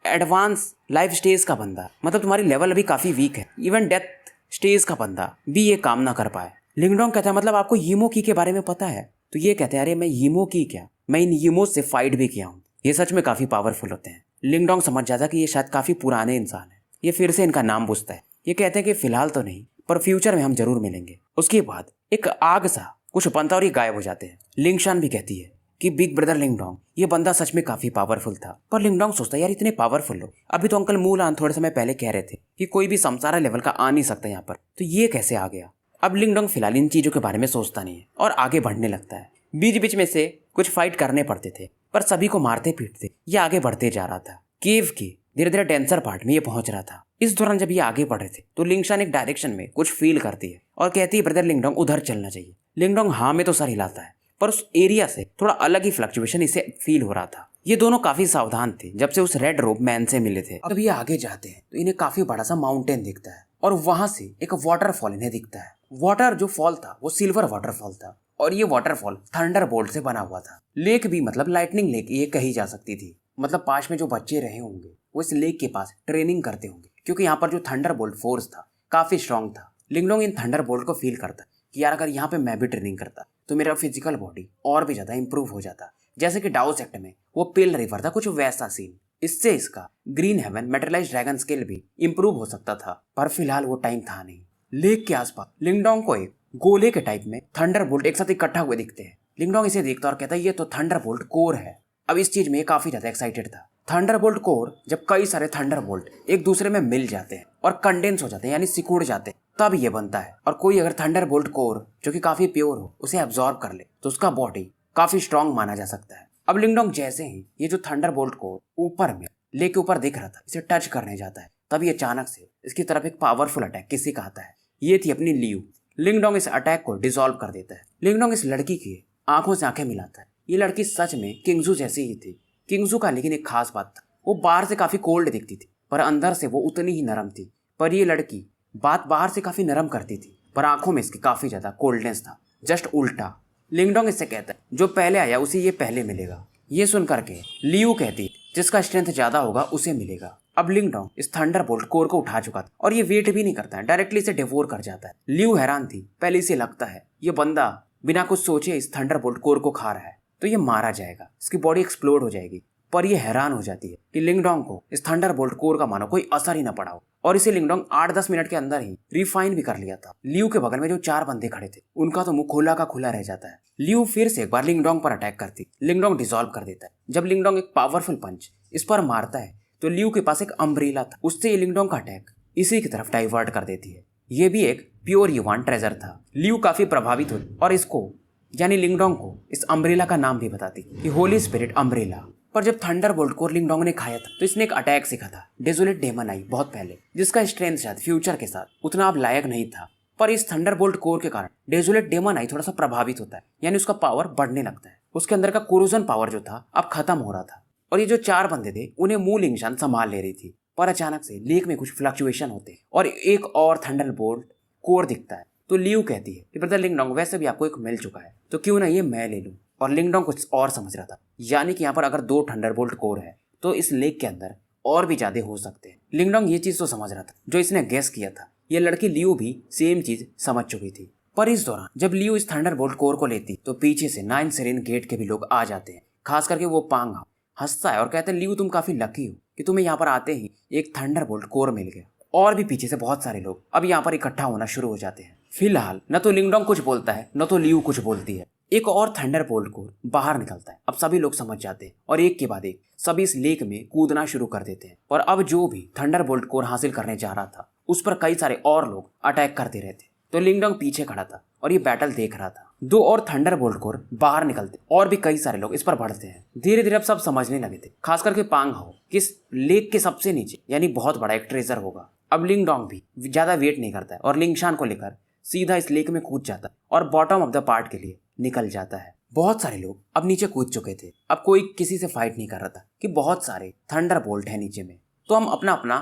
एडवांस लाइफ स्टेज का बंदा, मतलब तुम्हारी लेवल अभी काफी वीक है, इवन डेथ स्टेज का बंदा भी ये काम ना कर पाए। लिंग डोंग कहता है मतलब आपको यीमो की के बारे में पता है? तो ये कहते हैं अरे मैं यीमो की क्या, मैं इन यीमो से फाइट भी किया हूँ, ये सच में काफी पावरफुल होते हैं। लिंगडोंग समझ जाता कि ये शायद काफी पुराने इंसान है। ये फिर से इनका नाम पूछता है। ये कहते हैं कि फिलहाल तो नहीं, पर फ्यूचर में हम जरूर मिलेंगे। उसके बाद एक आग सा कुछ बनता और ये गायब हो जाते हैं। लिंगशान भी कहती है कि बिग ब्रदर लिंगडोंग, ये बंदा सच में काफी पावरफुल था। पर लिंगडोंग सोचता है यार इतने पावरफुल लोग, अभी तो अंकल मूलान थोड़े समय पहले कह रहे थे कि कोई भी समसारा लेवल का आ नहीं सकता यहाँ पर, तो ये कैसे आ गया। अब लिंगडोंग फिलहाल इन चीजों के बारे में सोचता नहीं है और आगे बढ़ने लगता है। बीच बीच में से कुछ फाइट करने पड़ते थे, पर सभी को मारते पीटते ये आगे बढ़ते जा रहा था। केव की धीरे धीरे डेंसर पार्ट में ये पहुंच रहा था। इस दौरान जब ये आगे बढ़ रहे थे तो लिंगशान एक डायरेक्शन में कुछ फील करती है और कहती है ब्रदर लिंगडोंग उधर चलना चाहिए। लिंगडोंग हाँ में तो सर हिलाता है, पर उस एरिया से थोड़ा अलग ही फ्लक्चुएशन इसे फील हो रहा था। ये दोनों काफी सावधान थे जब से उस रेड रोप मैन से मिले थे। अब ये आगे जाते हैं तो इन्हें काफी बड़ा सा माउंटेन दिखता है और वहां से एक वाटरफॉल इन्हें दिखता है। वाटर जो फॉल था वो सिल्वर वाटरफॉल था और ये वाटरफॉल थंडरबोल्ट से बना हुआ था। लेक भी मतलब लाइटनिंग लेक ये कही जा सकती थी। मतलब पास में जो बच्चे रहे होंगे वो इस लेक के पास ट्रेनिंग करते होंगे, क्योंकि यहाँ पर जो थंडरबोल्ट फोर्स था काफी स्ट्रांग था। लिंगडोंग इन थंडरबोल्ट को फील करता कि यार अगर यहाँ पे मैं भी ट्रेनिंग करता तो मेरा फिजिकल बॉडी और भी ज्यादा इंप्रूव हो जाता। जैसे कि डाउ सेक्ट में वो पेल रिवर था, कुछ वैसा सीन। इससे इसका green heaven metallise dragon skill भी इंप्रूव हो सकता था, पर फिलहाल वो टाइम था नहीं। लेक के आसपास लिंगडोंग को एक गोले के टाइप में थंडरबोल्ट एक साथ इकट्ठा हुए दिखते हैं। लिंगडोंग इसे देखता और कहता है ये तो थंडरबोल्ट कोर है। अब इस चीज में ये काफी ज्यादा एक्साइटेड था। थंडरबोल्ट कोर जब कई सारे थंडरबोल्ट एक दूसरे में मिल जाते हैं और कंडेंस हो जाते हैं यानी सिकुड़ जाते हैं तब ये बनता है। और कोई अगर थंडरबोल्ट कोर जो कि काफी प्योर हो उसे एब्जॉर्ब कर ले तो उसका बॉडी काफी स्ट्रांग माना जा सकता है। अब लिंगडोंग जैसे ही ये जो थंडरबोल्ट कोर ऊपर में लेके ऊपर दिख रहा था इसे टच करने जाता है, तभी अचानक से इसकी तरफ एक पावरफुल अटैक किसी का आता है। ये थी अपनी लियू। लिंगडोंग इस अटैक को डिसॉल्व कर देता है। लिंगडोंग इस लड़की की आंखों से आंखें मिलाता है। ये लड़की सच में किंगजू जैसी ही थी। किंगजू का लेकिन एक खास बात था, वो बाहर से काफी कोल्ड दिखती थी पर अंदर से वो उतनी ही नरम थी। पर ये लड़की बात बाहर से काफी नरम करती थी पर आंखों में इसकी काफी ज्यादा कोल्डनेस था, जस्ट उल्टा। लिंगडोंग इससे कहता है जो पहले आया उसे ये पहले मिलेगा। ये सुन करके लियू कहती जिसका स्ट्रेंथ ज्यादा होगा उसे मिलेगा। अब लिंगडोंग इस थंडरबोल्ट कोर को उठा चुका था और ये वेट भी नहीं करता है, डायरेक्टली इसे डिवोर कर जाता है। लियू हैरान थी। पहले इसे लगता है ये बंदा बिना कुछ सोचे इस थंडरबोल्ट कोर को खा रहा है तो ये मारा जाएगा, इसकी बॉडी एक्सप्लोड हो जाएगी। पर ये हैरान हो जाती है कि लिंगडोंग को इस थंडरबोल्ट कोर का मानो कोई असर ही ना पड़ा हो और इसे लिंगडोंग 8-10 मिनट के अंदर ही रिफाइन भी कर लिया था। लियू के बगल में जो 4 बंदे खड़े थे उनका तो मुंह खोला का खुला रह जाता है। लियू फिर से एक बार लिंगडोंग पर अटैक करती। लिंगडोंग डिसॉल्व कर देता है। जब लिंगडोंग एक पावरफुल पंच इस पर मारता है तो लियू के पास एक अम्ब्रेला था, उससे ये लिंगडोंग का अटैक इसी की तरफ डाइवर्ट कर देती है। ये भी एक प्योर युवान ट्रेजर था। लियू काफी प्रभावित हुई और इसको यानी लिंगडोंग को इस अम्ब्रेला का नाम भी बताती कि होली स्पिरिट अम्ब्रेला। पर जब थंडरबोल्ट को लिंगडोंग ने खाया था तो इसने एक अटैक सीखा था, डेजोलेट डेमन आई, बहुत पहले, जिसका स्ट्रेंथ शायद फ्यूचर के साथ उतना अब लायक नहीं था। पर इस थंडरबोल्ट कोर के कारण डेजोलेट डेमन आई थोड़ा सा प्रभावित होता है, यानी उसका पावर बढ़ने लगता है। उसके अंदर का कोरोजन पावर जो था अब खत्म हो रहा था और ये जो 4 बंदे थे उन्हें मूल लिंगशान संभाल ले रही थी। पर अचानक से लेक में कुछ फ्लक्चुएशन होते और एक और थंडरबोल्ट कोर दिखता है। तो लियू कहती है कि ब्रदर लिंगडोंग वैसे भी आपको एक मिल चुका है तो क्यों ना ये मैं ले लूं। और लिंगडोंग कुछ और समझ रहा था, यानी कि यहाँ पर अगर 2 थंडरबोल्ट कोर है तो इस लेक के अंदर और भी ज्यादा हो सकते हैं। लिंगडोंग ये चीज तो समझ रहा था जो इसने गेस किया था। ये लड़की लियू भी सेम चीज समझ चुकी थी। पर इस दौरान जब लियू इस थंडरबोल्ट कोर को लेती तो पीछे से 9 सेरेन गेट के भी लोग आ जाते हैं। खास करके वो पांग हंसता है और कहता है लियू तुम काफी लकी हो कि तुम्हें यहाँ पर आते ही एक थंडरबोल्ट कोर मिल गया। और भी पीछे से बहुत सारे लोग अब यहाँ पर इकट्ठा होना शुरू हो जाते हैं। फिलहाल न तो लिंगडोंग कुछ बोलता है न तो लियू कुछ बोलती है। एक और थंडरबोल्ट कोर बाहर निकलता है। अब सभी लोग समझ जाते हैं और एक के बाद एक सभी इस लेक में कूदना शुरू कर देते हैं। और अब जो भी थंडरबोल्ट कोर हासिल करने जा रहा था उस पर कई सारे और लोग अटैक करते रहते। तो लिंगडोंग पीछे खड़ा था और ये बैटल देख रहा था। 2 और थंडरबोल्ट कोर बाहर निकलते और भी कई सारे लोग इस पर बढ़ते हैं। धीरे धीरे अब सब समझने लगे थे, खास करके पांग हाओ, किस लेक के सबसे नीचे यानी बहुत बड़ा एक ट्रेजर होगा। अब लिंगडोंग भी ज्यादा वेट नहीं करता है और लिंगशान को लेकर सीधा इस लेक में कूद जाता है और बॉटम ऑफ द पार्ट के लिए निकल जाता है। बहुत सारे लोग अब नीचे कूद चुके थे। अब कोई किसी से फाइट नहीं कर रहा था कि बहुत सारे थंडरबोल्ट है नीचे में, तो हम अपना अपना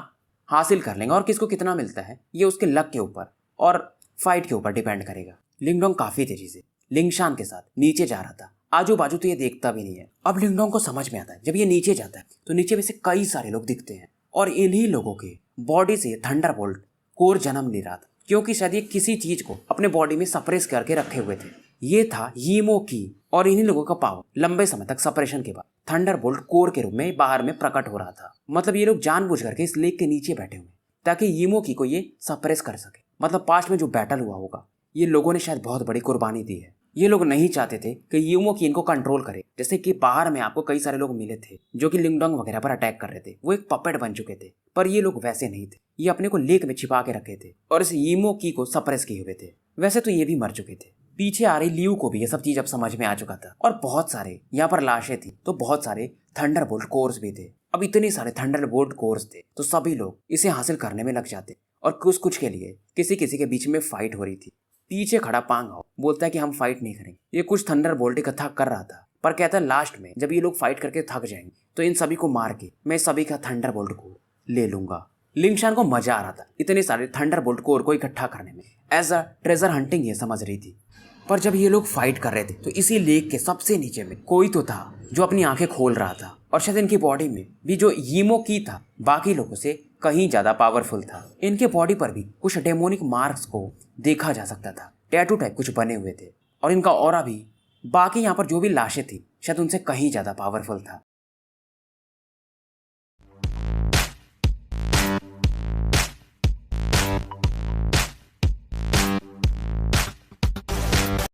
हासिल कर लेंगे और किसको कितना मिलता है ये उसके लक के ऊपर और फाइट के ऊपर डिपेंड करेगा। लिंगडोंग काफी तेजी से लिंगशान के साथ नीचे जा रहा था। आजू बाजू तो ये देखता भी नहीं है। अब लिंगडोंग को समझ में आता है जब ये नीचे जाता है तो नीचे में से कई सारे लोग दिखते हैं और इन्हीं लोगों के बॉडी से थंडरबोल्ट कोर जन्म ले रहा था, क्योंकि शायद ये किसी चीज को अपने बॉडी में सप्रेस करके रखे हुए थे। ये था यीमो की और इन्हीं लोगों का पावर लंबे समय तक सप्रेशन के बाद थंडरबोल्ट कोर के रूप में बाहर में प्रकट हो रहा था। मतलब ये लोग जानबूझ करके इस लेक के नीचे बैठे हुए ताकि यीमोकी को ये सप्रेस कर सके। मतलब पास्ट में जो बैटल हुआ होगा ये लोगों ने शायद बहुत बड़ी कुर्बानी दी है। ये लोग नहीं चाहते थे कि यीमोकी इनको कंट्रोल करे। जैसे कि बाहर में आपको कई सारे लोग मिले थे जो कि लिंगडोंग वगैरह पर अटैक कर रहे थे, वो एक पपेट बन चुके थे। पर ये लोग वैसे नहीं थे, ये अपने को लेक में छिपा के रखे थे और इस यीमोकी को सप्रेस किए हुए थे। वैसे तो ये भी मर चुके थे। पीछे आ रही लियू को भी ये सब चीज अब समझ में आ चुका था और बहुत सारे यहाँ पर लाशें थी तो बहुत सारे थंडरबोल्ट कोर्स भी थे। अब इतने सारे थंडरबोल्ट कोर्स थे तो सभी लोग इसे हासिल करने में लग जाते और कुछ कुछ के लिए किसी किसी के बीच में फाइट हो रही थी। पीछे खड़ा पांग हाओ बोलता है कि हम फाइट नहीं करेंगे। ये कुछ थंडरबोल्ट इकट्ठा कर रहा था पर कहता है लास्ट में जब ये लोग फाइट करके थक जाएंगे तो इन सभी को मार के मैं सभी का थंडरबोल्ट कोर ले लूंगा। लिंगशान को मजा आ रहा था इतने सारे थंडरबोल्ट कोर को इकट्ठा करने में, एज अ ट्रेजर हंटिंग ये समझ रही थी। पर जब ये लोग फाइट कर रहे थे तो इसी लेक के सबसे नीचे में कोई तो था जो अपनी आंखें खोल रहा था और शायद इनकी बॉडी में भी जो यीमोकी था बाकी लोगों से कहीं ज्यादा पावरफुल था। इनके बॉडी पर भी कुछ डेमोनिक मार्क्स को देखा जा सकता था, टैटू टाइप कुछ बने हुए थे और इनका ऑरा भी बाकी यहाँ पर जो भी लाशें थी शायद उनसे कहीं ज्यादा पावरफुल था।